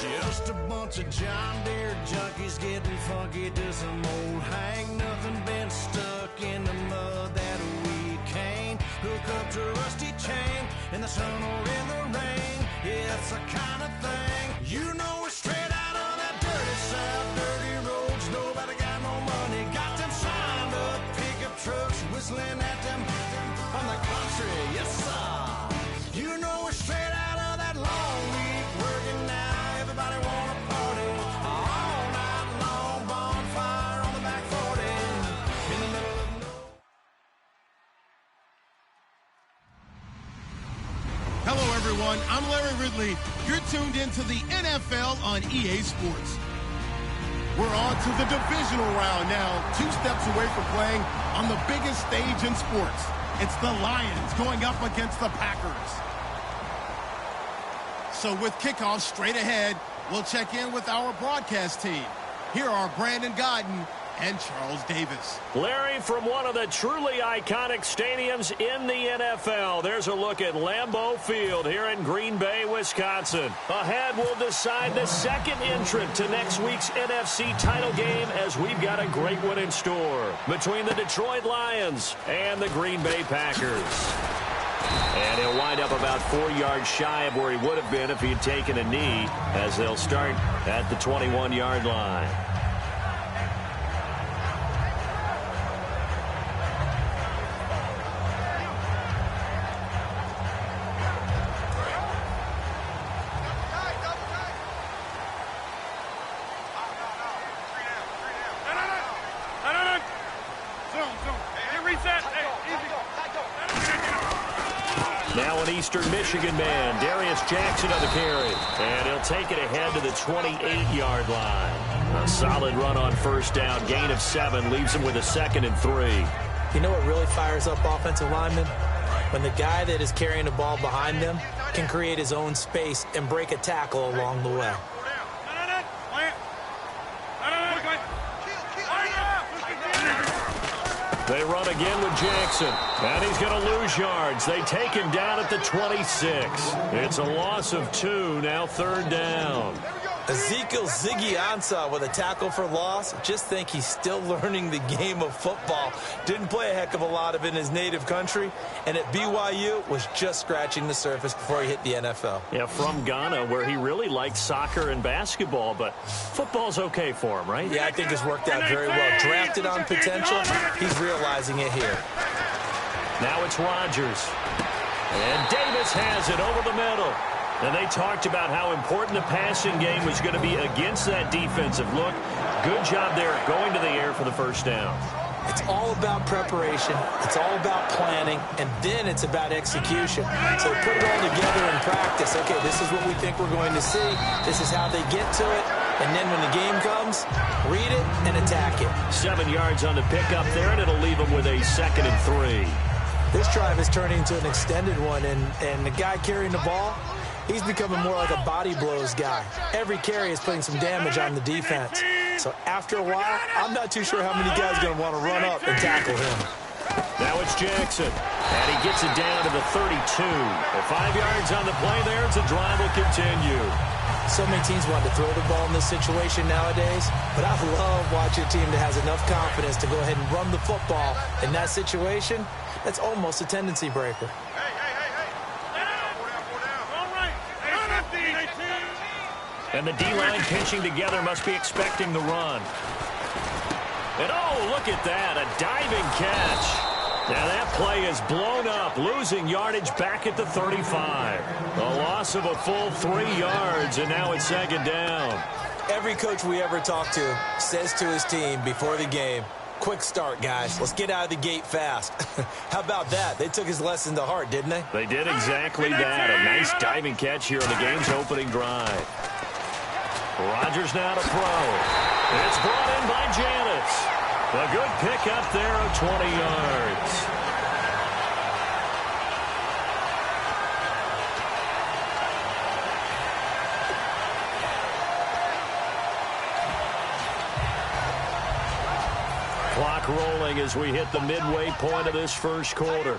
Just a bunch of John Deere junkies getting funky to some old hang. Nothing been stuck in the mud that we can't hook up to a rusty chain in the sun or in the rain. Yeah, it's the kind of thing, you know, we're straight out of that dirty south, dirty roads. Nobody got no money, got them signed up pickup trucks whistling at them on the country. Yes, sir. You know, we're straight out of that long week working now. Everybody wanna party all night long, bonfire on the back 40 in the middle of no. Hello, everyone. I'm Larry Ridley. You're tuned into the NFL on EA Sports. We're on to the divisional round now, 2 steps away from playing on the biggest stage in sports. It's the Lions going up against the Packers. So with kickoff straight ahead, we'll check in with our broadcast team. Here are Brandon Godden and Charles Davis. Larry, from one of the truly iconic stadiums in the NFL, there's a look at Lambeau Field here in Green Bay, Wisconsin. Ahead, we'll decide the second entrant to next week's NFC title game, as we've got a great one in store between the Detroit Lions and the Green Bay Packers. And he'll wind up about 4 yards shy of where he would have been if he had taken a knee, as they'll start at the 21-yard line. Now an Eastern Michigan man, Darius Jackson on the carry. And he'll take it ahead to the 28-yard line. A solid run on first down, gain of 7, leaves him with a 2nd and 3. You know what really fires up offensive linemen? When the guy that is carrying the ball behind them can create his own space and break a tackle along the way. They run again with Jackson, and he's going to lose yards. They take him down at the 26. It's a loss of 2, now 3rd down. Ezekiel Ziggy Ansah with a tackle for loss. Just think he's still learning the game of football. Didn't play a heck of a lot of it in his native country, and at BYU was just scratching the surface before he hit the NFL. Yeah, from Ghana, where he really liked soccer and basketball, but football's okay for him, right? Yeah, I think it's worked out very well. Drafted on potential, he's realizing it here. Now it's Rodgers. And Davis has it over the middle. And they talked about how important the passing game was going to be against that defensive look. Good job there going to the air for the first down. It's all about preparation. It's all about planning. And then it's about execution. So put it all together in practice. Okay, this is what we think we're going to see. This is how they get to it. And then when the game comes, read it and attack it. 7 yards on the pickup there, and it'll leave them with a 2nd and 3. This drive is turning into an extended one. And the guy carrying the ball, he's becoming more like a body blows guy. Every carry is putting some damage on the defense. So after a while, I'm not too sure how many guys are going to want to run up and tackle him. Now it's Jackson. And he gets it down to the 32. Well, 5 yards on the play there. The drive will continue. So many teams want to throw the ball in this situation nowadays, but I love watching a team that has enough confidence to go ahead and run the football. In that situation, that's almost a tendency breaker. And the D-line pinching together must be expecting the run. And oh, look at that, a diving catch. Now that play is blown up, losing yardage back at the 35. A loss of a full 3 yards, and now it's 2nd down. Every coach we ever talk to says to his team before the game, quick start, guys. Let's get out of the gate fast. How about that? They took his lesson to heart, didn't they? They did exactly that. A nice diving catch here on the game's opening drive. Rodgers now to throw. It's brought in by Janis. A good pickup there of 20 yards. Clock rolling as we hit the midway point of this first quarter.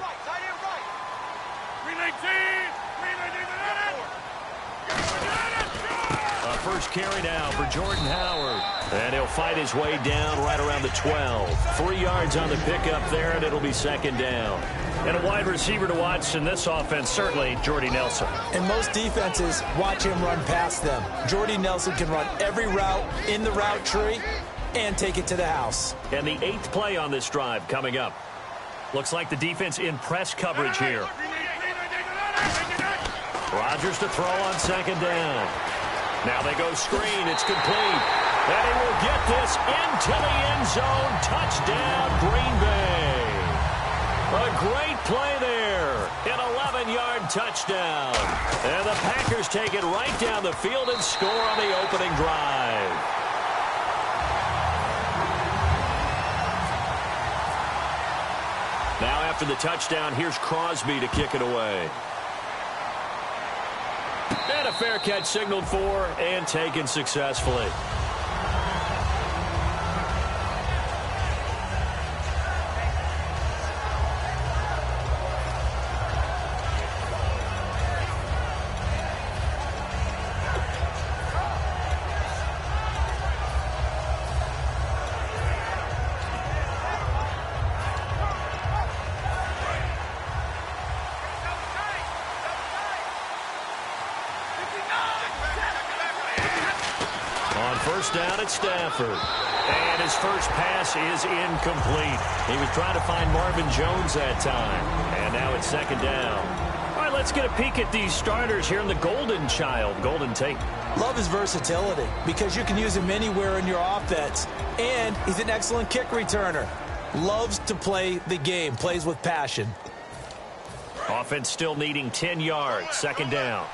A first carry now for Jordan Howard. And he'll fight his way down right around the 12. 3 yards on the pickup there, and it'll be second down. And a wide receiver to watch in this offense, certainly Jordy Nelson. And most defenses watch him run past them. Jordy Nelson can run every route in the route tree and take it to the house. And the 8th play on this drive coming up. Looks like the defense in press coverage here. Rodgers to throw on second down. Now they go screen. It's complete. And he will get this into the end zone. Touchdown, Green Bay. A great play there. An 11-yard touchdown. And the Packers take it right down the field and score on the opening drive. Now after the touchdown, here's Crosby to kick it away. And a fair catch signaled for and taken successfully. First down at Stafford. And his first pass is incomplete. He was trying to find Marvin Jones that time. And now it's second down. All right, let's get a peek at these starters here in the Golden Child, Golden Tate. Love his versatility because you can use him anywhere in your offense. And he's an excellent kick returner. Loves to play the game, plays with passion. Offense still needing 10 yards, second down.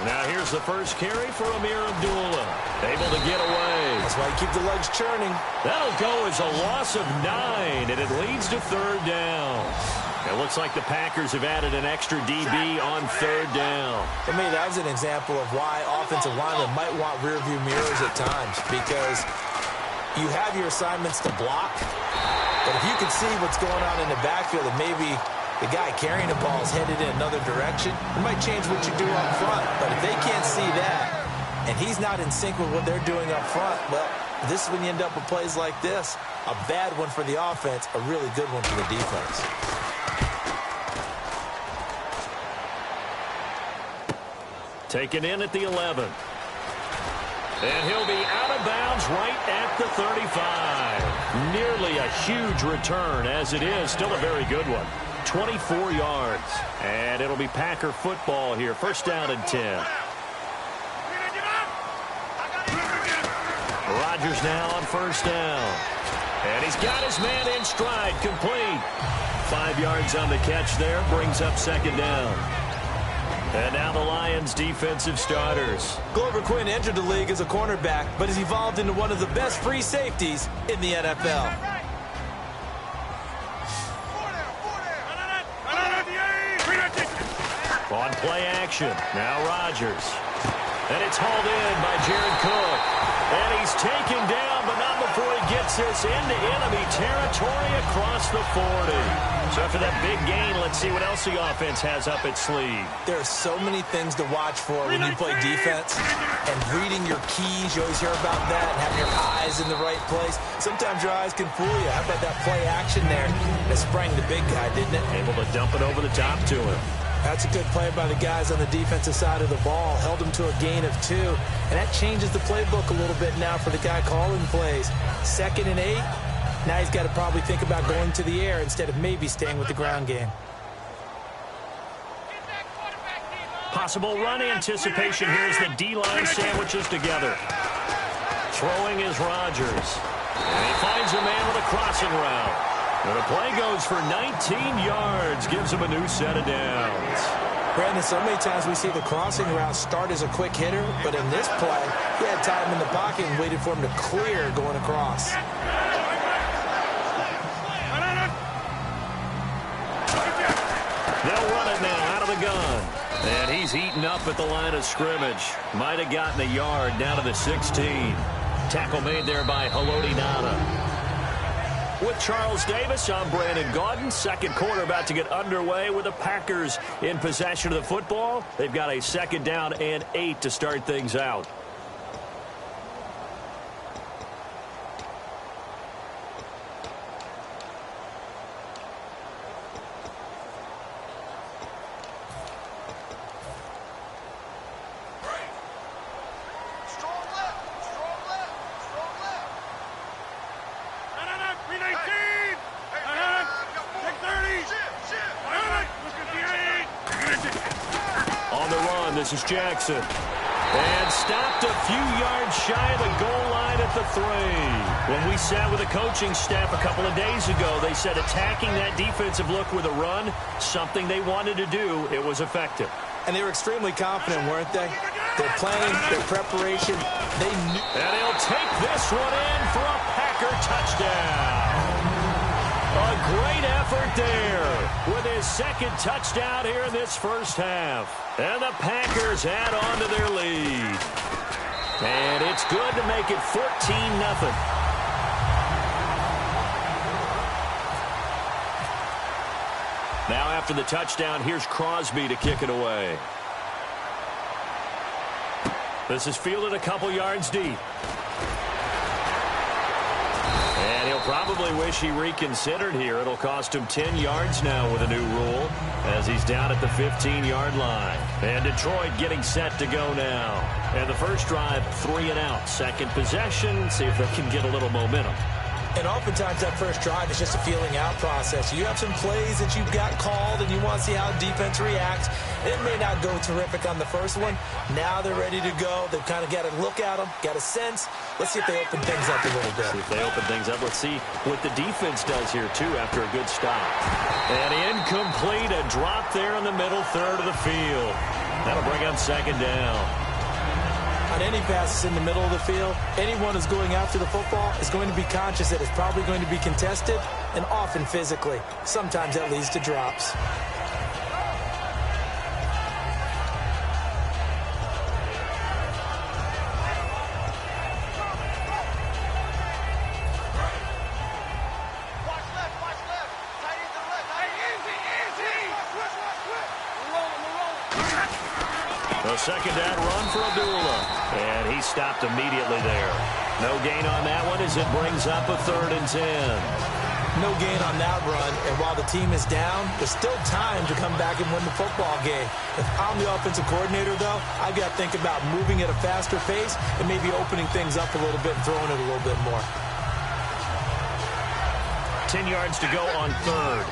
Now here's the first carry for Amir Abdullah. Able to get away. That's why you keep the legs churning. That'll go as a loss of 9, and it leads to third down. It looks like the Packers have added an extra DB on third down. For me, that was an example of why offensive linemen might want rearview mirrors at times, because you have your assignments to block, but if you can see what's going on in the backfield and maybe the guy carrying the ball is headed in another direction, it might change what you do up front. But if they can't see that, and he's not in sync with what they're doing up front, well, this is when you end up with plays like this. A bad one for the offense, a really good one for the defense. Taken in at the 11. And he'll be out of bounds right at the 35. Nearly a huge return as it is. Still a very good one. 24 yards. And it'll be Packer football here. First down and 10. Rodgers now on first down. And he's got his man in stride. Complete. 5 yards on the catch there. Brings up second down. And now the Lions' defensive starters. Glover Quinn entered the league as a cornerback, but has evolved into one of the best free safeties in the NFL. On play action. Now Rodgers. And it's hauled in by Jared Cook. And he's taken down, but not before he gets this into enemy territory across the 40. So after that big gain, let's see what else the offense has up its sleeve. There are so many things to watch for when you play defense. And reading your keys, you always hear about that, and having your eyes in the right place. Sometimes your eyes can fool you. How about that play action there? That sprang the big guy, didn't it? Able to dump it over the top to him. That's a good play by the guys on the defensive side of the ball. Held him to a gain of 2. And that changes the playbook a little bit now for the guy calling plays. 2nd and 8. Now he's got to probably think about going to the air instead of maybe staying with the ground game. Possible run anticipation here as the D-line sandwiches together. Throwing is Rodgers. And he finds a man with a crossing route. And the play goes for 19 yards, gives him a new set of downs. Brandon, so many times we see the crossing route start as a quick hitter, but in this play, he had time in the pocket and waited for him to clear going across. They'll run it now out of the gun. And he's eaten up at the line of scrimmage. Might have gotten a yard down to the 16. Tackle made there by Haloti Ngata. With Charles Davis, I'm Brandon Gaudin. Second quarter about to get underway with the Packers in possession of the football. They've got a 2nd down and 8 to start things out. This is Jackson. And stopped a few yards shy of the goal line at the 3. When we sat with the coaching staff a couple of days ago, they said attacking that defensive look with a run, something they wanted to do, it was effective. And they were extremely confident, weren't they? Their planning, their preparation, they knew. And he'll take this one in for a Packer touchdown. A great effort there with his 2nd touchdown here in this first half. And the Packers add on to their lead. And it's good to make it 14-0. Now after the touchdown, here's Crosby to kick it away. This is fielded a couple yards deep. And he'll probably wish he reconsidered here. It'll cost him 10 yards now with a new rule as he's down at the 15-yard line. And Detroit getting set to go now. And the first drive, 3 and out. Second possession, see if they can get a little momentum. And oftentimes that first drive is just a feeling out process. You have some plays that you've got called and you want to see how defense reacts. It may not go terrific on the first one. Now they're ready to go. They've kind of got to look at them, got a sense. Let's see if they open things up a little bit. See if they open things up. Let's see what the defense does here, too, after a good stop. And incomplete, a drop there in the middle third of the field. That'll bring up 2nd down. On any passes in the middle of the field, anyone who's going after the football is going to be conscious that it's probably going to be contested and often physically. Sometimes that leads to drops. A 2nd down run for Abdullah. And he stopped immediately there. No gain on that one as it brings up a 3rd and 10. No gain on that run. And while the team is down, there's still time to come back and win the football game. If I'm the offensive coordinator, though, I've got to think about moving at a faster pace and maybe opening things up a little bit and throwing it a little bit more. 10 yards to go on 3rd.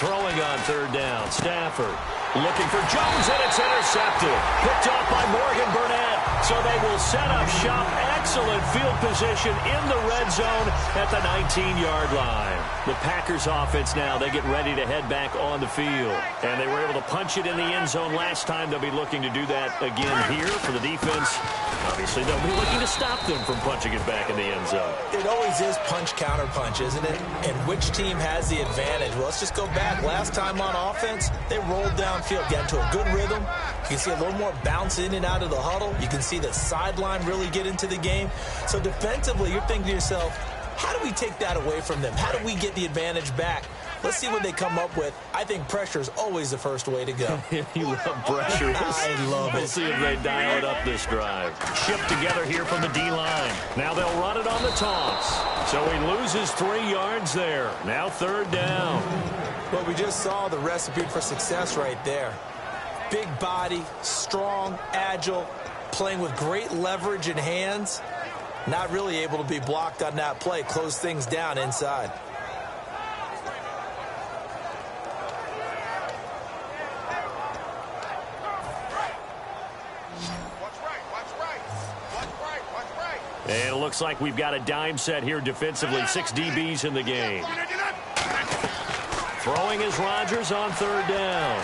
Throwing on 3rd down. Stafford looking for Jones, and it's intercepted. Picked off by Morgan Burnett. So they will set up shop. Excellent field position in the red zone at the 19-yard line. The Packers offense now, they get ready to head back on the field. And they were able to punch it in the end zone last time. They'll be looking to do that again here for the defense. Obviously, they'll be looking to stop them from punching it back in the end zone. It always is punch-counter-punch, isn't it? And which team has the advantage? Well, let's just go back. Last time on offense, they rolled downfield, got into a good rhythm. You can see a little more bounce in and out of the huddle. You can see the sideline really get into the game. So defensively, you're thinking to yourself, how do we take that away from them? How do we get the advantage back? Let's see what they come up with. I think pressure is always the first way to go. You love pressure. I love it. We'll see if they dial it up this drive. Shipped together here from the D-line. Now they'll run it on the toss. So he loses 3 yards there. Now 3rd down. Well, we just saw the recipe for success right there. Big body, strong, agile, playing with great leverage in hands. Not really able to be blocked on that play. Close things down inside. And it looks like we've got a dime set here defensively. 6 DBs in the game. Throwing is Rodgers on 3rd down.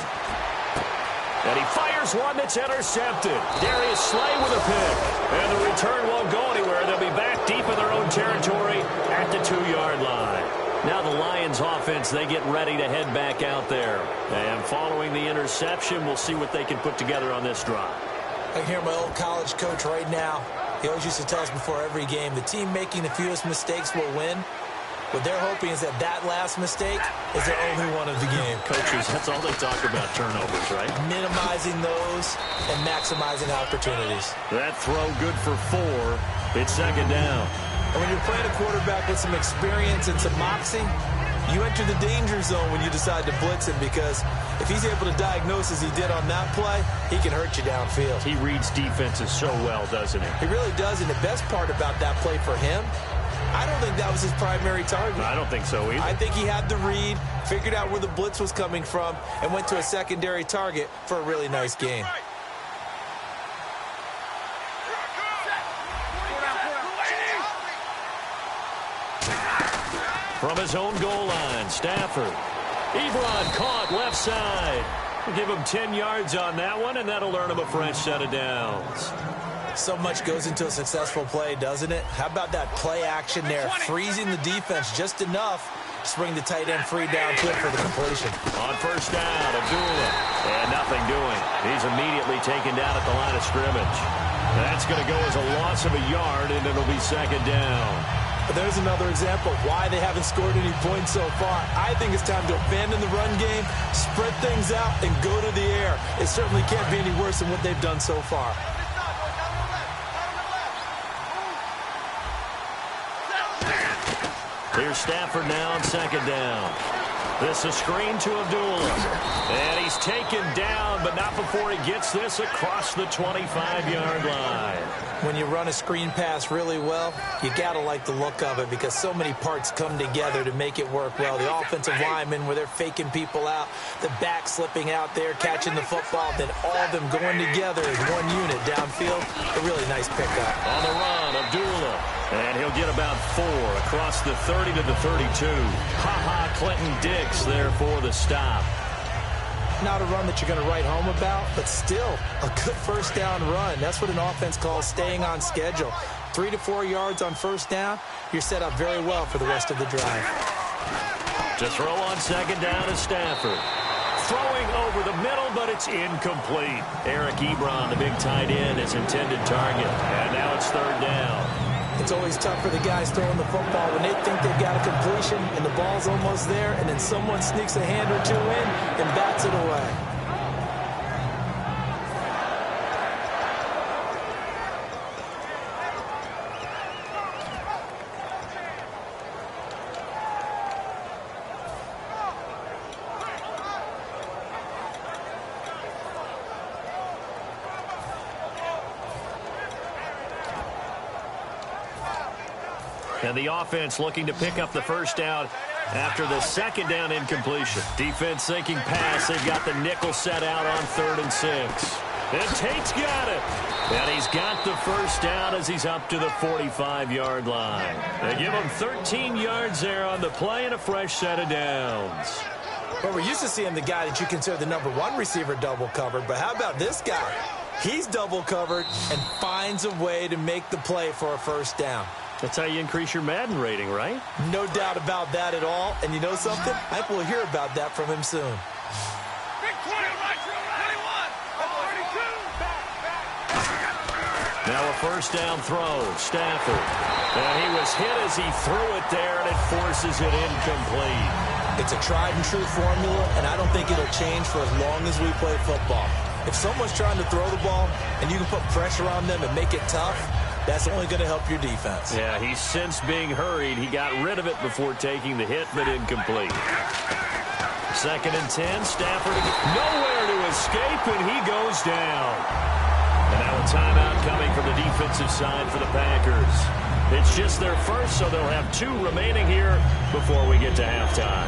And he fires one that's intercepted. Darius Slay with a pick. And the return won't go anywhere. They'll be back deep in their own territory at the 2-yard line. Now the Lions offense, they get ready to head back out there. And following the interception, we'll see what they can put together on this drive. I can hear my old college coach right now. He always used to tell us before every game, the team making the fewest mistakes will win. What they're hoping is that last mistake is their only one of the game. Coaches, that's all they talk about, turnovers, right? Minimizing those and maximizing opportunities. That throw good for 4. It's second down. And when you're playing a quarterback with some experience and some moxie, you enter the danger zone when you decide to blitz him, because if he's able to diagnose as he did on that play, he can hurt you downfield. He reads defenses so well, doesn't he? He really does, and the best part about that play for him, I don't think that was his primary target. I don't think so either. I think he had the read, figured out where the blitz was coming from, and went to a secondary target for a really nice gain. From his own goal line, Stafford. Ebron caught left side. We'll give him 10 yards on that one, and that'll earn him a fresh set of downs. So much goes into a successful play, doesn't it? How about that play action there? Freezing the defense just enough to bring the tight end free downfield for the completion. On first down, Abdullah. And nothing doing. He's immediately taken down at the line of scrimmage. That's going to go as a loss of a yard, and it'll be second down. But there's another example of why they haven't scored any points so far. I think it's time to abandon the run game, spread things out, and go to the air. It certainly can't be any worse than what they've done so far. Here's Stafford now on second down. This is screen to Abdullah. And he's taken down, but not before he gets this across the 25-yard line. When you run a screen pass really well, you got to like the look of it, because so many parts come together to make it work well. The offensive linemen, where they're faking people out, the back slipping out there, catching the football, then all of them going together as one unit downfield. A really nice pickup. On the run, Abdullah. And he'll get about 4 across the 30 to the 32. Ha-ha, Clinton Dix there for the stop. Not a run that you're going to write home about, but still a good first down run. That's what an offense calls staying on schedule. 3 to 4 yards on first down, you're set up very well for the rest of the drive. To throw on second down is Stafford. Throwing over the middle, but it's incomplete. Eric Ebron, the big tight end, his intended target. And now it's third down. It's always tough for the guys throwing the football when they think they've got a completion and the ball's almost there, and then someone sneaks a hand or two in and bats it away. And the offense looking to pick up the first down after the second down incompletion. Defense thinking pass. They've got the nickel set out on 3rd and 6. And Tate's got it. And he's got the first down as he's up to the 45-yard line. They give him 13 yards there on the play and a fresh set of downs. Well, we're used to seeing the guy that you consider the #1 receiver double covered, but how about this guy? He's double covered and finds a way to make the play for a first down. That's how you increase your Madden rating, right? No doubt about that at all. And you know something? I think we'll hear about that from him soon. Now a first down throw. Stafford. And he was hit as he threw it there, and it forces it incomplete. It's a tried-and-true formula, and I don't think it'll change for as long as we play football. If someone's trying to throw the ball and you can put pressure on them and make it tough, that's only going to help your defense. Yeah, he's since being hurried. He got rid of it before taking the hit, but incomplete. 2nd and 10. Stafford nowhere to escape, and he goes down. And now a timeout coming from the defensive side for the Packers. It's just their first, so they'll have 2 remaining here before we get to halftime.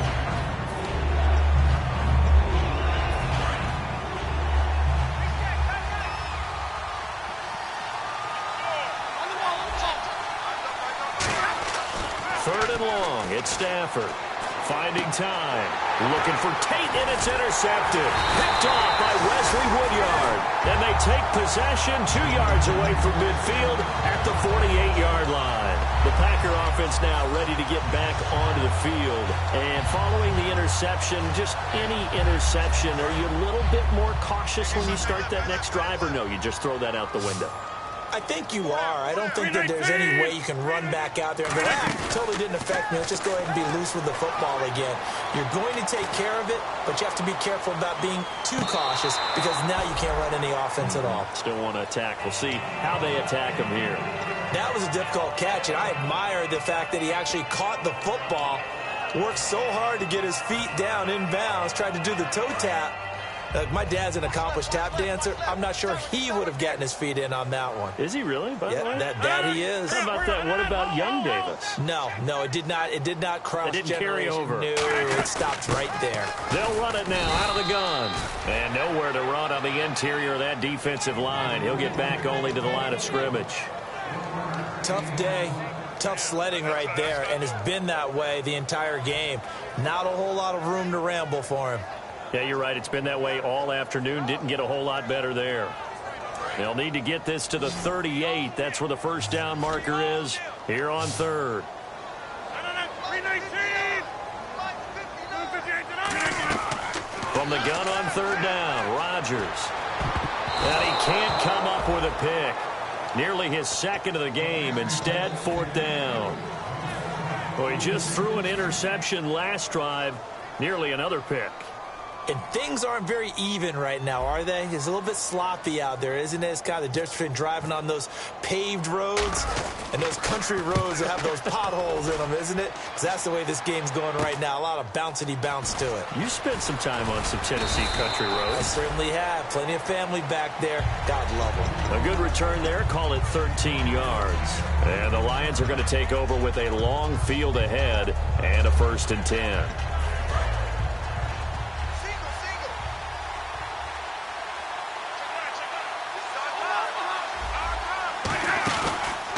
Third and long, it's Stafford. Finding time. Looking for Tate, and it's intercepted. Picked off by Wesley Woodyard. And they take possession 2 yards away from midfield at the 48-yard line. The Packer offense now ready to get back onto the field. And following the interception, just any interception, are you a little bit more cautious when you start that next drive, or no, you just throw that out the window? I think you are. I don't think that there's any way you can run back out there and go, totally didn't affect me. Let's just go ahead and be loose with the football again. You're going to take care of it, but you have to be careful about being too cautious because now you can't run any offense at all. Still want to attack. We'll see how they attack him here. That was a difficult catch, and I admire the fact that he actually caught the football, worked so hard to get his feet down inbounds, tried to do the toe tap. My dad's an accomplished tap dancer. I'm not sure he would have gotten his feet in on that one. Is he really? By the way? That he is. How about that? What about young Davis? No, it did not. It did not cross. It didn't carry over. No, it stopped right there. They'll run it now out of the gun. And nowhere to run on the interior of that defensive line. He'll get back only to the line of scrimmage. Tough day. Tough sledding right there, and it's been that way the entire game. Not a whole lot of room to ramble for him. Yeah, you're right. It's been that way all afternoon. Didn't get a whole lot better there. They'll need to get this to the 38. That's where the first down marker is here on third. From the gun on third down, Rodgers. And he can't come up with a pick. Nearly his second of the game. Instead, fourth down. Well, he just threw an interception last drive. Nearly another pick. And things aren't very even right now, are they? It's a little bit sloppy out there, isn't it? It's kind of the difference between driving on those paved roads and those country roads that have those potholes in them, isn't it? Because that's the way this game's going right now. A lot of bouncy bounce to it. You spent some time on some Tennessee country roads. I certainly have. Plenty of family back there. God love them. A good return there. Call it 13 yards. And the Lions are going to take over with a long field ahead and a 1st and 10.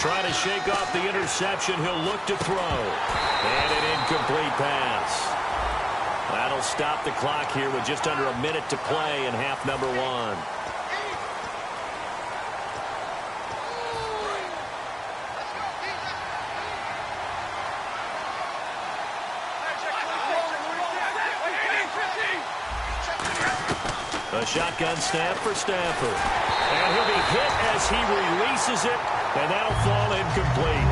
Trying to shake off the interception. He'll look to throw. And an incomplete pass. That'll stop the clock here with just under a minute to play in half number 1. A shotgun snap for Stafford. And he'll be hit as he releases it, and that'll fall incomplete.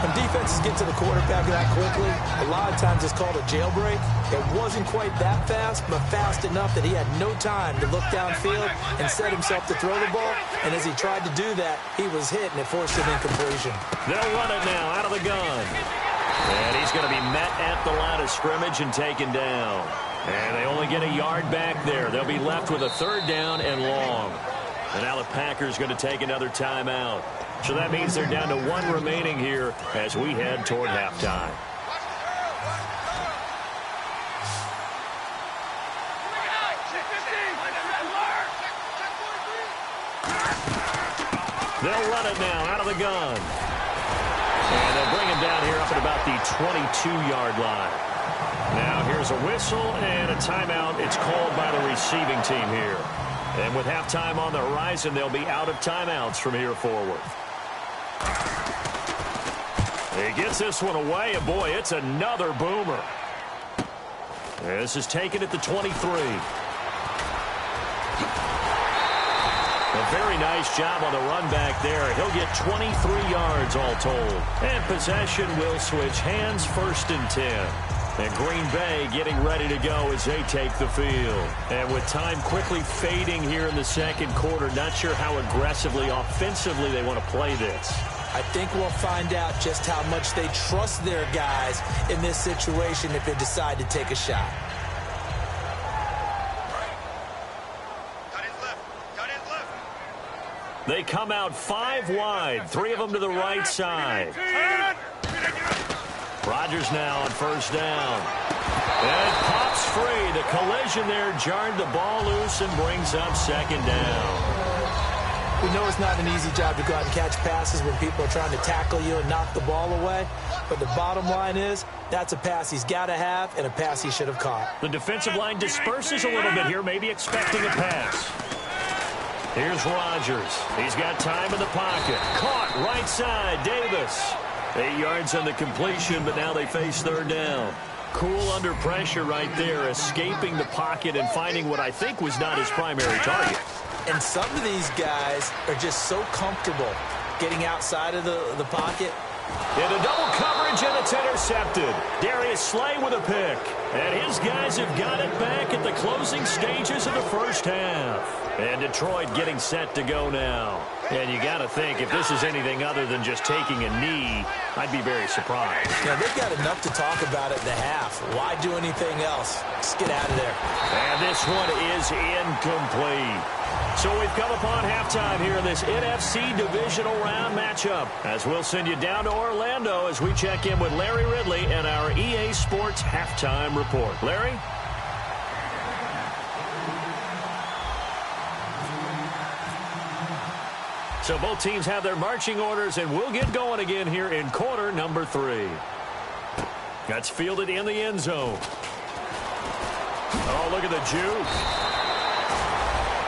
When defenses get to the quarterback that quickly, a lot of times it's called a jailbreak. It wasn't quite that fast, but fast enough that he had no time to look downfield and set himself to throw the ball. And as he tried to do that, he was hit, and it forced an incompletion. They'll run it now out of the gun. And he's going to be met at the line of scrimmage and taken down. And they only get a yard back there. They'll be left with a 3rd down and long. And now the Packers going to take another timeout. So that means they're down to 1 remaining here as we head toward halftime. They'll run it now out of the gun. And they'll bring him down here up at about the 22-yard line. Now here's a whistle and a timeout. It's called by the receiving team here. And with halftime on the horizon, they'll be out of timeouts from here forward. He gets this one away, and boy, it's another boomer. This is taken at the 23. A very nice job on the run back there. He'll get 23 yards all told. And possession will switch hands, 1st and 10. And Green Bay getting ready to go as they take the field. And with time quickly fading here in the second quarter, not sure how aggressively, offensively they want to play this. I think we'll find out just how much they trust their guys in this situation if they decide to take a shot. They come out 5 wide, 3 of them to the right side. Rodgers now on 1st down. And it pops free. The collision there jarred the ball loose and brings up 2nd down. We know it's not an easy job to go out and catch passes when people are trying to tackle you and knock the ball away. But the bottom line is, that's a pass he's got to have and a pass he should have caught. The defensive line disperses a little bit here, maybe expecting a pass. Here's Rodgers. He's got time in the pocket. Caught right side. Davis. 8 yards on the completion, but now they face third down. Cool under pressure right there, escaping the pocket and finding what I think was not his primary target. And some of these guys are just so comfortable getting outside of the pocket. Into double coverage, and it's intercepted. Darius Slay with a pick. And his guys have got it back at the closing stages of the first half. And Detroit getting set to go now. And you got to think, if this is anything other than just taking a knee, I'd be very surprised. Yeah, they've got enough to talk about at the half. Why do anything else? Just get out of there. And this one is incomplete. So we've come upon halftime here in this NFC divisional round matchup, as we'll send you down to Orlando as we check in with Larry Ridley and our EA Sports halftime report. Larry? So both teams have their marching orders, and we'll get going again here in quarter number 3. That's fielded in the end zone. Oh, look at the juke.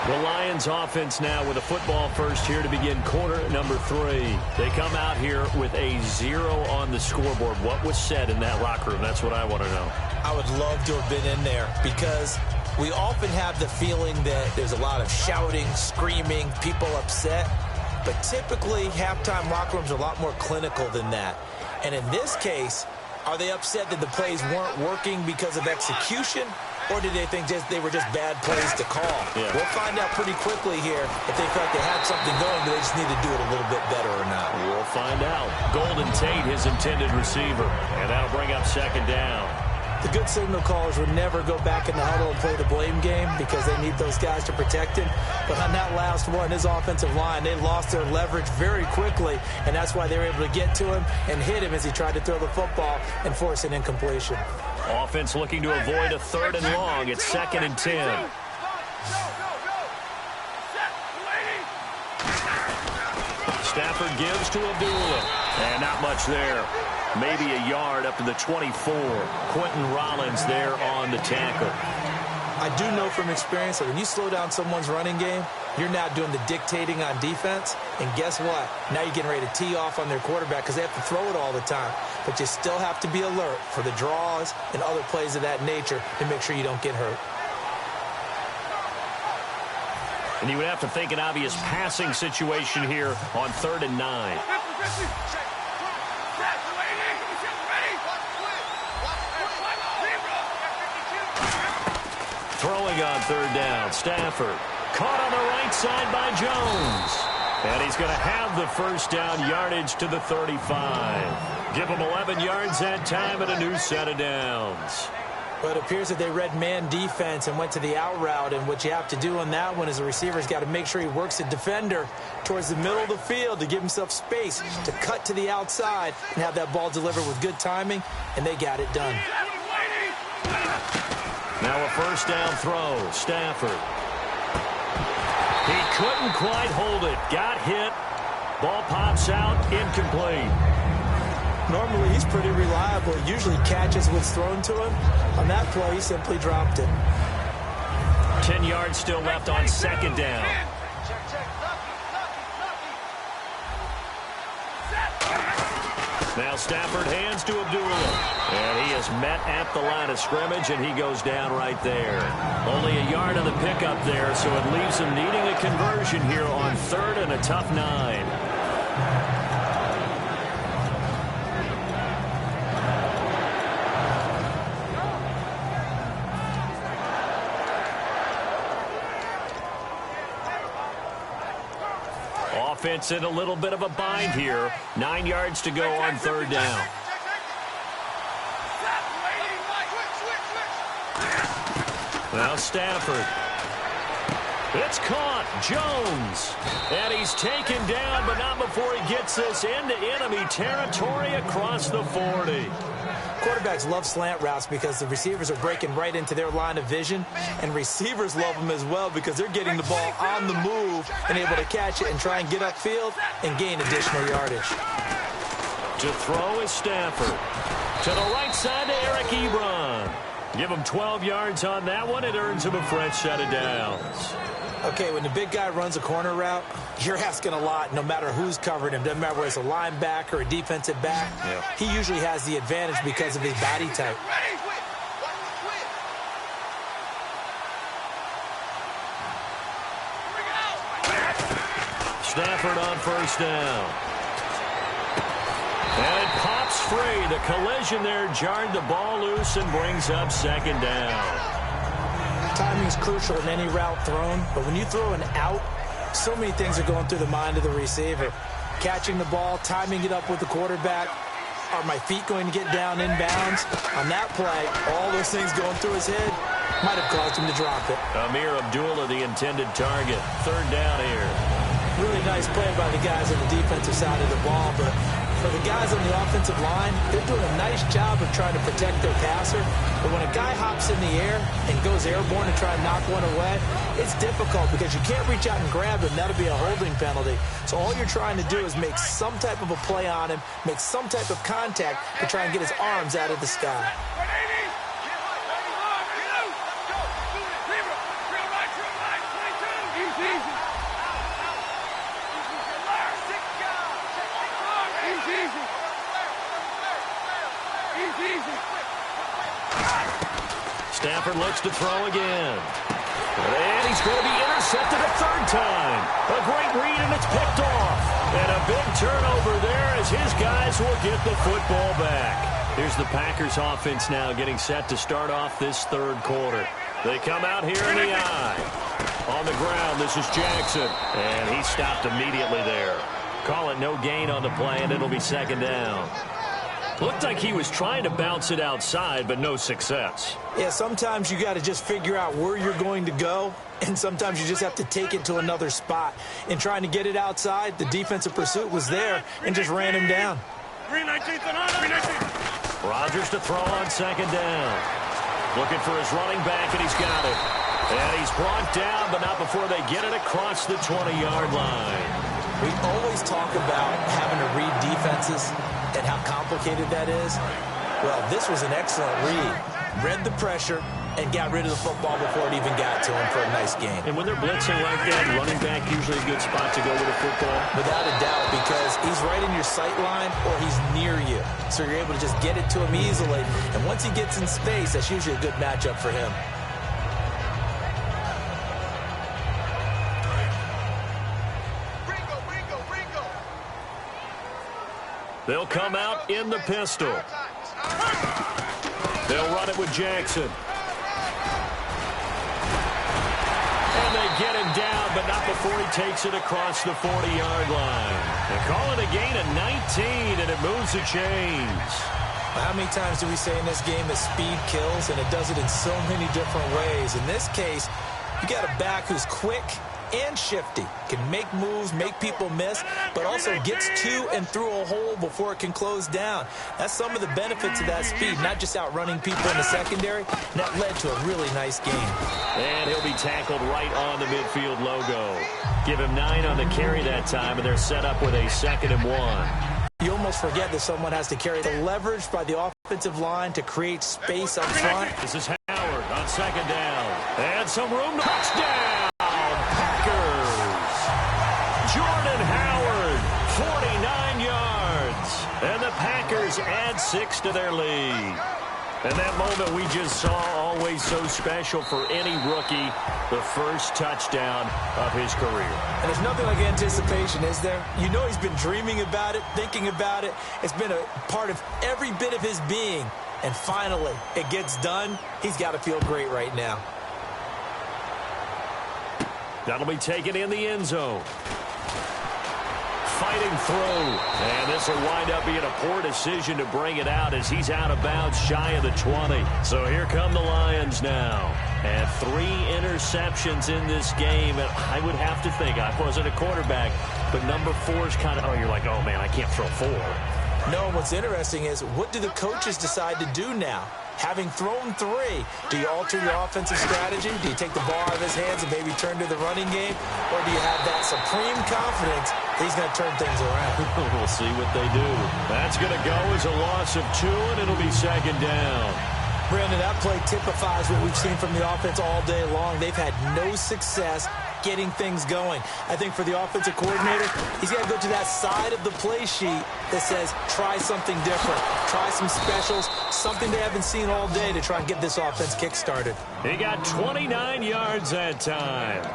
The Lions offense now with a football first here to begin quarter number 3. They come out here with a 0 on the scoreboard. What was said in that locker room? That's what I want to know. I would love to have been in there because we often have the feeling that there's a lot of shouting, screaming, people upset. But typically, halftime locker rooms are a lot more clinical than that. And in this case, are they upset that the plays weren't working because of execution? Or did they think they were just bad plays to call? Yeah. We'll find out pretty quickly here if they felt they had something going, but they just need to do it a little bit better or not. We'll find out. Golden Tate, his intended receiver. And that'll bring up second down. The good signal callers would never go back in the huddle and play the blame game because they need those guys to protect him. But on that last one, his offensive line, they lost their leverage very quickly, and that's why they were able to get to him and hit him as he tried to throw the football and force an incompletion. Offense looking to avoid a 3rd and long. It's 2nd and 10. Stafford gives to Abdullah. And not much there. Maybe a yard up to the 24. Quentin Rollins there on the tackle. I do know from experience that when you slow down someone's running game, you're now doing the dictating on defense. And guess what? Now you're getting ready to tee off on their quarterback because they have to throw it all the time. But you still have to be alert for the draws and other plays of that nature to make sure you don't get hurt. And you would have to think an obvious passing situation here on 3rd and 9. Throwing on 3rd down, Stafford. Caught on the right side by Jones. And he's going to have the first down, yardage to the 35. Give him 11 yards that time and a new set of downs. But it appears that they read man defense and went to the out route. And what you have to do on that one is the receiver's got to make sure he works the defender towards the middle of the field to give himself space to cut to the outside and have that ball delivered with good timing. And they got it done. Now a first down throw. Stafford. He couldn't quite hold it. Got hit. Ball pops out. Incomplete. Normally, he's pretty reliable. Usually catches what's thrown to him. On that play, he simply dropped it. 10 yards still left on 2nd down. Now Stafford hands to Abdullah. And he is met at the line of scrimmage, and he goes down right there. Only a yard on the pickup there, so it leaves him needing a conversion here on 3rd and a tough 9. Offense in a little bit of a bind here. 9 yards to go on 3rd down. Now Stafford. It's caught. Jones. And he's taken down, but not before he gets this into enemy territory across the 40. Quarterbacks love slant routes because the receivers are breaking right into their line of vision, and receivers love them as well because they're getting the ball on the move and able to catch it and try and get upfield and gain additional yardage. To throw is Stafford. To the right side to Eric Ebron. Give him 12 yards on that one. It earns him a fresh set of downs. Okay, when the big guy runs a corner route, you're asking a lot no matter who's covering him. Doesn't matter whether it's a linebacker or a defensive back. Yeah. He usually has the advantage because of his body type. Stafford on first down. And it pops free. The collision there jarred the ball loose and brings up second down. Timing is crucial in any route thrown, but when you throw an out, so many things are going through the mind of the receiver. Catching the ball, timing it up with the quarterback. Are my feet going to get down in bounds? On that play, all those things going through his head might have caused him to drop it. Amir Abdullah, the intended target. Third down here. Really nice play by the guys on the defensive side of the ball, but for the guys on the offensive line, they're doing a nice job of trying to protect their passer. But when a guy hops in the air and goes airborne and try to knock one away, it's difficult because you can't reach out and grab him. That'll be a holding penalty. So all you're trying to do is make some type of a play on him, make some type of contact to try and get his arms out of the sky. Stafford looks to throw again. And he's going to be intercepted a third time. A great read, and it's picked off. And a big turnover there as his guys will get the football back. Here's the Packers offense now getting set to start off this third quarter. They come out here in the eye. On the ground, this is Jackson. And he stopped immediately there. Call it no gain on the play, and it'll be second down. Looked like he was trying to bounce it outside, but no success. Yeah, sometimes you got to just figure out where you're going to go, and sometimes you just have to take it to another spot. In trying to get it outside, the defensive pursuit was there and just ran him down. 319. Rodgers to throw on second down. Looking for his running back, and he's got it. And he's brought down, but not before they get it across the 20-yard line. We always talk about having to read defenses and how complicated that is. Well, this was an excellent read. Read the pressure and got rid of the football before it even got to him for a nice game. And when they're blitzing like that, running back usually a good spot to go with a football. Without a doubt, because he's right in your sight line or he's near you. So you're able to just get it to him easily. And once he gets in space, that's usually a good matchup for him. They'll come out in the pistol. They'll run it with Jackson. And they get him down, but not before he takes it across the 40-yard line. They call it a gain of 19, and it moves the chains. How many times do we say in this game that speed kills, and it does it in so many different ways? In this case, you got a back who's quick and shifty, can make moves, make people miss, but also gets to and through a hole before it can close down. That's some of the benefits of that speed, not just outrunning people in the secondary, and that led to a really nice game. And he'll be tackled right on the midfield logo. Give him 9 on the carry that time, and they're set up with a 2nd and 1. You almost forget that someone has to carry the leverage by the offensive line to create space up front. This is Howard on second down. And some room. Touchdown, Packers. Jordan Howard, 49 yards. And the Packers add 6 to their lead. And that moment we just saw, always so special for any rookie, the first touchdown of his career. And there's nothing like anticipation, is there? You know he's been dreaming about it, thinking about it. It's been a part of every bit of his being. And finally, it gets done. He's got to feel great right now. That'll be taken in the end zone. Fighting through, and this will wind up being a poor decision to bring it out as he's out of bounds shy of the 20. So here come the Lions now. And 3 interceptions in this game, and I would have to think, I wasn't a quarterback, but number 4 is kind of, oh, you're like, oh, man, I can't throw 4. No, what's interesting is, what do the coaches decide to do now? Having thrown 3, do you alter your offensive strategy? Do you take the ball out of his hands and maybe turn to the running game? Or do you have that supreme confidence that he's going to turn things around? We'll see what they do. That's going to go as a loss of 2, and it'll be second down. Brandon, that play typifies what we've seen from the offense all day long. They've had no success getting things going. I think for the offensive coordinator, he's got to go to that side of the play sheet that says, try something different. Try some specials, something they haven't seen all day to try and get this offense kick-started. He got 29 yards that time.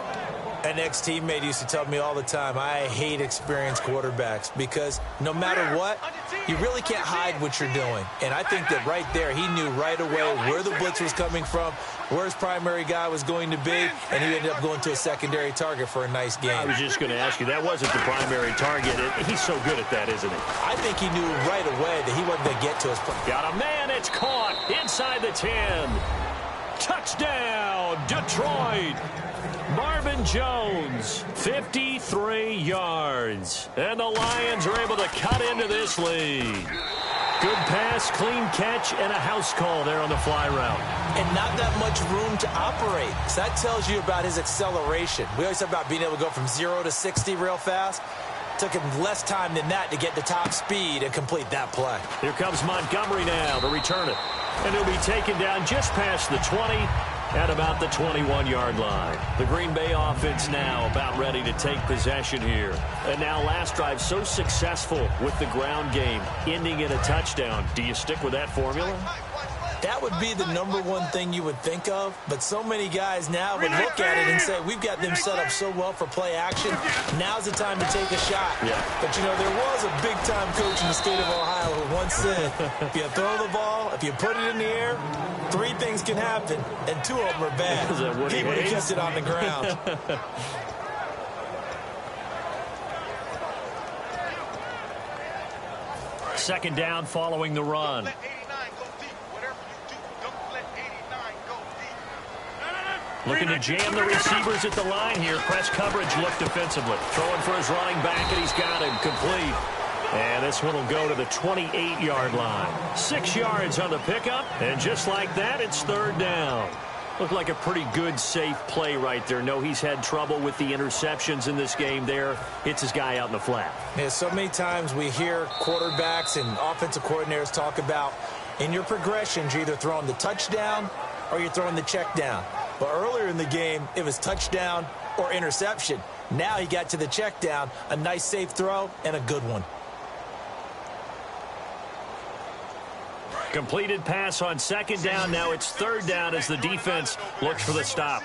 An ex-teammate used to tell me all the time, I hate experienced quarterbacks because no matter what, you really can't hide what you're doing. And I think that right there, he knew right away where the blitz was coming from, where his primary guy was going to be, and he ended up going to a secondary target for a nice game. I was just going to ask you, that wasn't the primary target. He's so good at that, isn't he? I think he knew right away that he wasn't going to get to his point. Got a man, it's caught inside the 10. Touchdown, Detroit. Marvin Jones, 53 yards. And the Lions are able to cut into this lead. Good pass, clean catch, and a house call there on the fly route. And not that much room to operate. So that tells you about his acceleration. We always talk about being able to go from 0 to 60 real fast. Took him less time than that to get to top speed and complete that play. Here comes Montgomery now to return it. And he'll be taken down just past the 20 at about the 21-yard line. The Green Bay offense now about ready to take possession here. And now last drive so successful with the ground game, ending in a touchdown. Do you stick with that formula? That would be the number one thing you would think of, but so many guys now would look at it and say, we've got them set up so well for play action. Now's the time to take a shot. Yeah. But, you know, there was a big-time coach in the state of Ohio who once said, if you throw the ball, if you put it in the air, 3 things can happen, and 2 of them are bad. He would have kept it on the ground. Second down following the run. Looking to jam the receivers at the line here. Press coverage look defensively. Throwing for his running back, and he's got him complete. And this one will go to the 28-yard line. 6 yards on the pickup, and just like that, it's third down. Looked like a pretty good, safe play right there. No, he's had trouble with the interceptions in this game there. Hits his guy out in the flat. Yeah, so many times we hear quarterbacks and offensive coordinators talk about in your progressions, you're either throwing the touchdown or you're throwing the check down. But earlier in the game, it was touchdown or interception. Now he got to the check down, a nice safe throw, and a good one. Completed pass on second down. Now it's third down as the defense looks for the stop.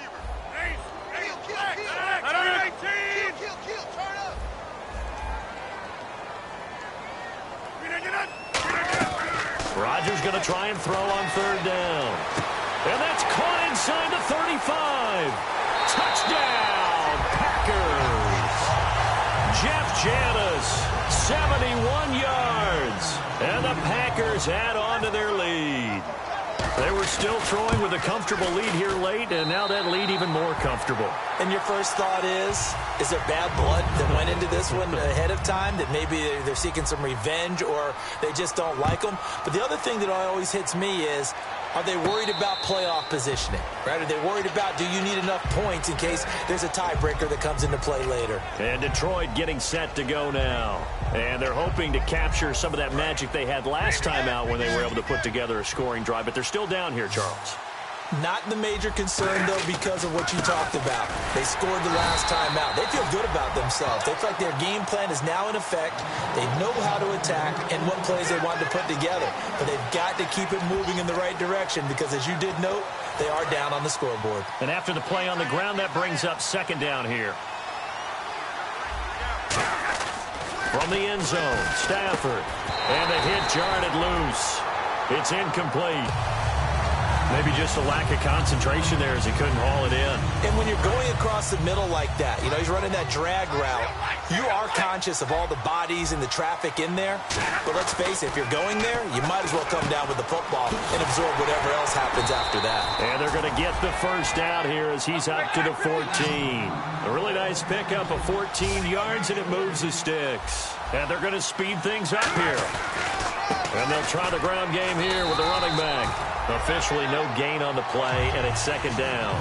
Rodgers going to try and throw on third down. And that's caught inside the 35. Touchdown, Packers. Jeff Janis, 71 yards. And the Packers add on to their lead. They were still throwing with a comfortable lead here late, and now that lead even more comfortable. And your first thought is there bad blood that went into this one ahead of time, that maybe they're seeking some revenge or they just don't like them? But the other thing that always hits me is, are they worried about playoff positioning? Right? Are they worried about, do you need enough points in case there's a tiebreaker that comes into play later? And Detroit getting set to go now. And they're hoping to capture some of that magic they had last time out when they were able to put together a scoring drive. But they're still down here, Charles. Not the major concern, though, because of what you talked about. They scored the last time out. They feel good about themselves. They feel like their game plan is now in effect. They know how to attack and what plays they want to put together. But they've got to keep it moving in the right direction because, as you did note, they are down on the scoreboard. And after the play on the ground, that brings up second down here. From the end zone, Stafford. And the hit jarred it loose. It's incomplete. Maybe just a lack of concentration there as he couldn't haul it in. And when you're going across the middle like that, you know, he's running that drag route, you are conscious of all the bodies and the traffic in there. But let's face it, if you're going there, you might as well come down with the football and absorb whatever else happens after that. And they're going to get the first down here as he's up to the 14. A really nice pickup of 14 yards, and it moves the sticks. And they're going to speed things up here. And they'll try the ground game here with the running back. Officially no gain on the play, and it's second down.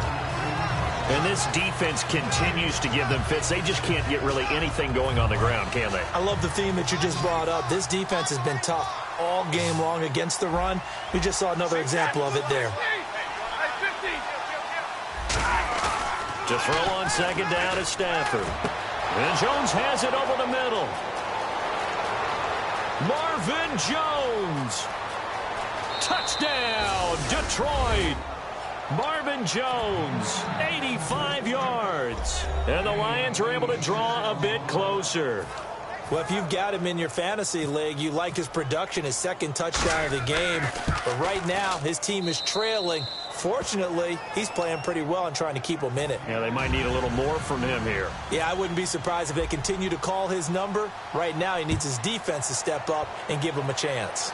And this defense continues to give them fits. They just can't get really anything going on the ground, can they? I love the theme that you just brought up. This defense has been tough all game long against the run. We just saw another example of it there. To throw on second down is Stafford. And Jones has it over the middle. Marvin Jones. Touchdown, Detroit. Marvin Jones, 85 yards. And the Lions are able to draw a bit closer. Well, if you've got him in your fantasy league, you like his production, his second touchdown of the game. But right now, his team is trailing. Fortunately, he's playing pretty well and trying to keep them in it. Yeah, they might need a little more from him here. Yeah, I wouldn't be surprised if they continue to call his number. Right now, he needs his defense to step up and give him a chance.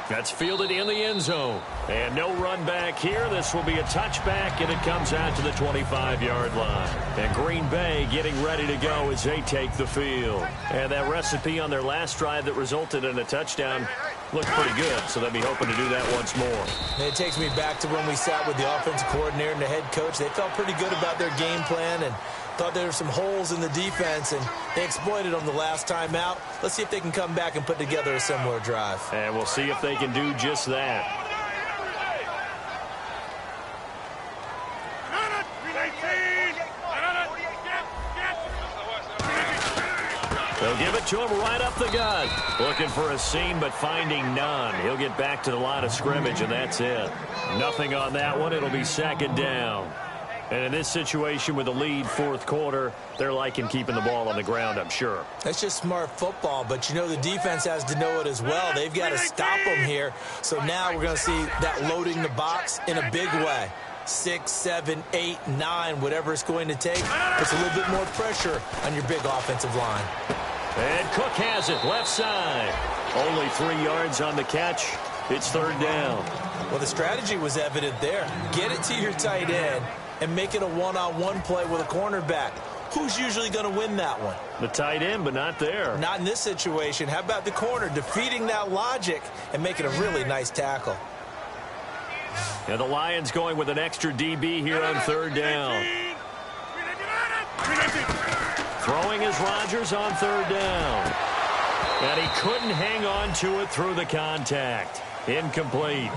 That's fielded in the end zone. And no run back here. This will be a touchback, and it comes out to the 25-yard line. And Green Bay getting ready to go as they take the field. And that recipe on their last drive that resulted in a touchdown looked pretty good, so they'll be hoping to do that once more. And it takes me back to when we sat with the offensive coordinator and the head coach. They felt pretty good about their game plan and thought there were some holes in the defense, and they exploited them the last time out. Let's see if they can come back and put together a similar drive. And we'll see if they can do just that. They'll give it to him right up the gut. Looking for a seam, but finding none. He'll get back to the line of scrimmage, and that's it. Nothing on that one. It'll be second down. And in this situation with the lead fourth quarter, they're liking keeping the ball on the ground, I'm sure. That's just smart football, but you know the defense has to know it as well. They've got to stop them here. So now we're going to see that loading the box in a big way. 6, 7, 8, 9, whatever it's going to take. Puts a little bit more pressure on your big offensive line. And Cook has it, left side. Only 3 yards on the catch. It's third down. Well, the strategy was evident there. Get it to your tight end and make it a one-on-one play with a cornerback. Who's usually going to win that one? The tight end, but not there. Not in this situation. How about the corner defeating that logic and making a really nice tackle? And the Lions going with an extra DB here on third down. Throwing is Rodgers on third down. And he couldn't hang on to it through the contact. Incomplete.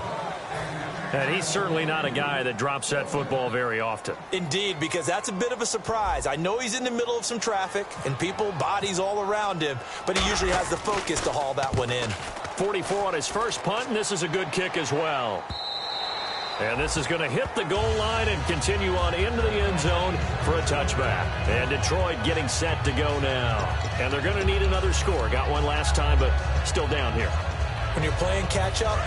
And he's certainly not a guy that drops that football very often. Indeed, because that's a bit of a surprise. I know he's in the middle of some traffic and people, bodies all around him, but he usually has the focus to haul that one in. 44 on his first punt, and this is a good kick as well. And this is going to hit the goal line and continue on into the end zone for a touchback. And Detroit getting set to go now. And they're going to need another score. Got one last time, but still down here. When you're playing catch-up,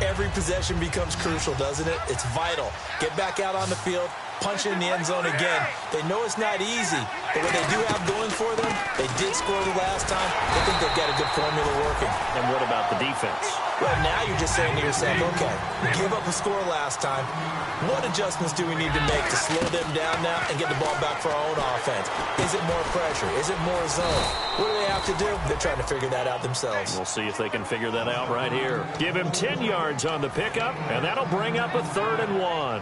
every possession becomes crucial, doesn't it? It's vital. Get back out on the field, punch in the end zone again. They know it's not easy, but what they do have going for them, they did score the last time. I think they've got a good formula working. And what about the defense? Well, now you're just saying to yourself, okay, give up a score last time. What adjustments do we need to make to slow them down now and get the ball back for our own offense? Is it more pressure? Is it more zone? What do they have to do? They're trying to figure that out themselves. We'll see if they can figure that out right here. Give him 10 yards on the pickup, and that'll bring up a 3rd and 1.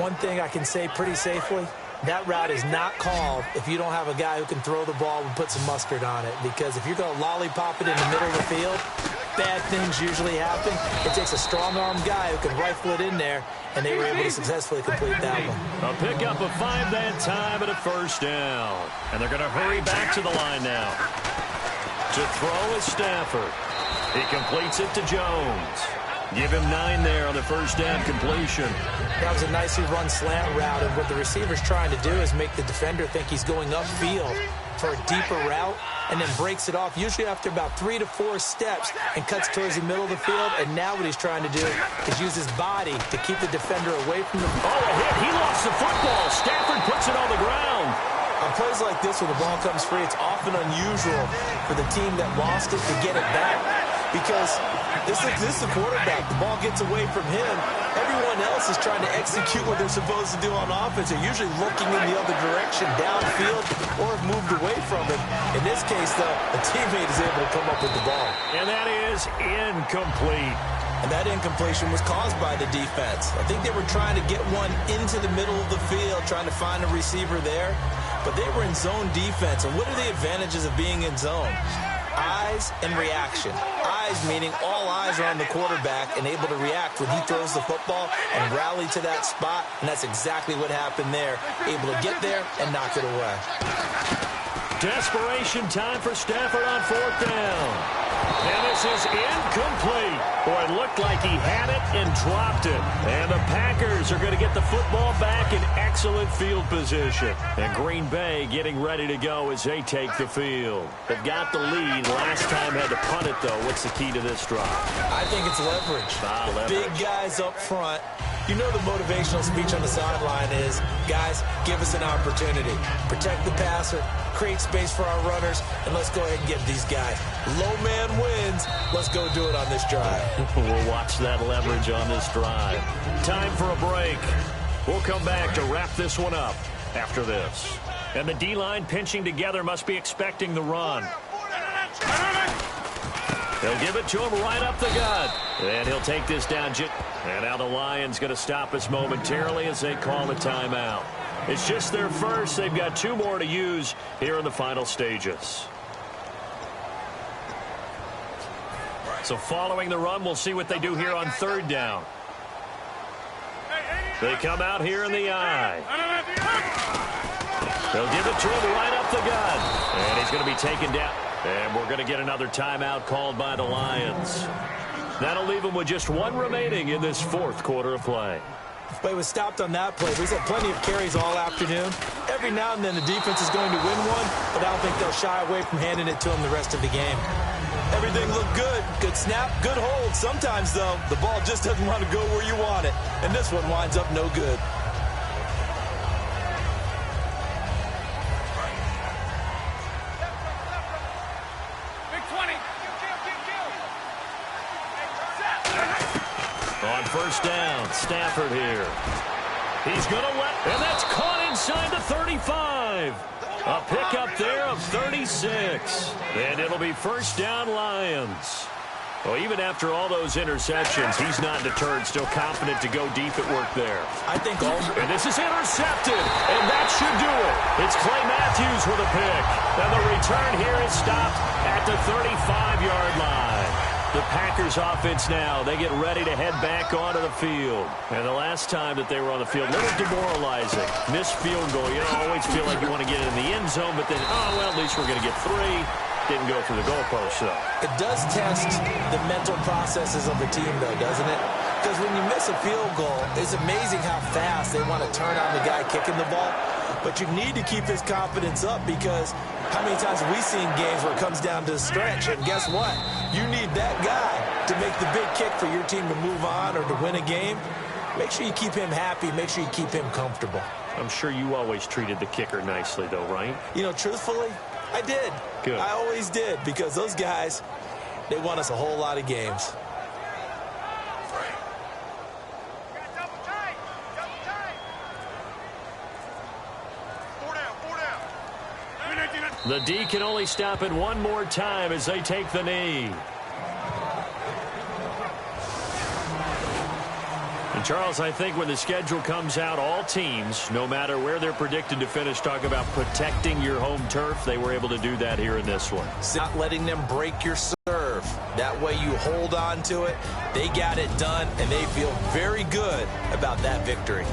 One thing I can say pretty safely, that route is not called if you don't have a guy who can throw the ball and put some mustard on it. Because if you're going to lollipop it in the middle of the field, bad things usually happen. It takes a strong-armed guy who can rifle it in there, and they were able to successfully complete that one. A pickup of 5 that time and a first down. And they're going to hurry back to the line now. To throw is Stafford. He completes it to Jones. Give him 9 there on the first down completion. That was a nicely run slant route, and what the receiver's trying to do is make the defender think he's going upfield for a deeper route, and then breaks it off, usually after about 3 to 4 steps, and cuts towards the middle of the field. And now what he's trying to do is use his body to keep the defender away from the ball. Oh, a hit. He lost the football. Stafford puts it on the ground. On plays like this, when the ball comes free, it's often unusual for the team that lost it to get it back. Because this is the quarterback. The ball gets away from him. Everyone else is trying to execute what they're supposed to do on offense. They're usually looking in the other direction, downfield, or have moved away from him. In this case, though, a teammate is able to come up with the ball. And that is incomplete. And that incompletion was caused by the defense. I think they were trying to get one into the middle of the field, trying to find a receiver there. But they were in zone defense. And what are the advantages of being in zone? Eyes and reaction. Eyes eyes, meaning all eyes are on the quarterback and able to react when he throws the football and rally to that spot, and that's exactly what happened there. Able to get there and knock it away. Desperation time for Stafford on 4th down. And this is incomplete. Boy, it looked like he had it and dropped it. And the Packers are going to get the football back in excellent field position. And Green Bay getting ready to go as they take the field. They've got the lead. Last time had to punt it, though. What's the key to this drive? I think it's leverage. Leverage. Big guys up front. You know the motivational speech on the sideline is, guys, give us an opportunity. Protect the passer, create space for our runners, and let's go ahead and get these guys. Low man wins. Let's go do it on this drive. We'll watch that leverage on this drive. Time for a break. We'll come back to wrap this one up after this. And the D-line pinching together must be expecting the run. They'll give it to him right up the gut. And he'll take this down. And now the Lions going to stop us momentarily as they call a timeout. It's just their first. They've got 2 more to use here in the final stages. So following the run, we'll see what they do here on 3rd down. They come out here in the eye. They'll give it to him right up the gut. And he's going to be taken down. And we're going to get another timeout called by the Lions. That'll leave them with just 1 remaining in this 4th quarter of play. But he was stopped on that play. He's had plenty of carries all afternoon. Every now and then the defense is going to win one, but I don't think they'll shy away from handing it to him the rest of the game. Everything looked good. Good snap, good hold. Sometimes, though, the ball just doesn't want to go where you want it. And this one winds up no good. On 1st down, Stafford here. He's going to let, and that's caught inside the 35. A pickup there of 36. And it'll be 1st down Lions. Well, even after all those interceptions, he's not deterred, still confident to go deep at work there. I think all... And this is intercepted, and that should do it. It's Clay Matthews with a pick. And the return here is stopped at the 35-yard line. The Packers offense now, they get ready to head back onto the field. And the last time that they were on the field, a little demoralizing. Missed field goal. You don't always feel like you want to get in the end zone, but then, oh, well, at least we're going to get 3. Didn't go through the goalpost, though. It does test the mental processes of the team, though, doesn't it? Because when you miss a field goal, it's amazing how fast they want to turn on the guy kicking the ball. But you need to keep his confidence up, because how many times have we seen games where it comes down to the stretch? And guess what? You need that guy to make the big kick for your team to move on or to win a game. Make sure you keep him happy. Make sure you keep him comfortable. I'm sure you always treated the kicker nicely, though, right? You know, truthfully, I did. Good. I always did, because those guys, they won us a whole lot of games. The D can only stop it 1 more time as they take the knee. And Charles, I think when the schedule comes out, all teams, no matter where they're predicted to finish, talk about protecting your home turf. They were able to do that here in this one. Not letting them break your serve. That way you hold on to it. They got it done, and they feel very good about that victory.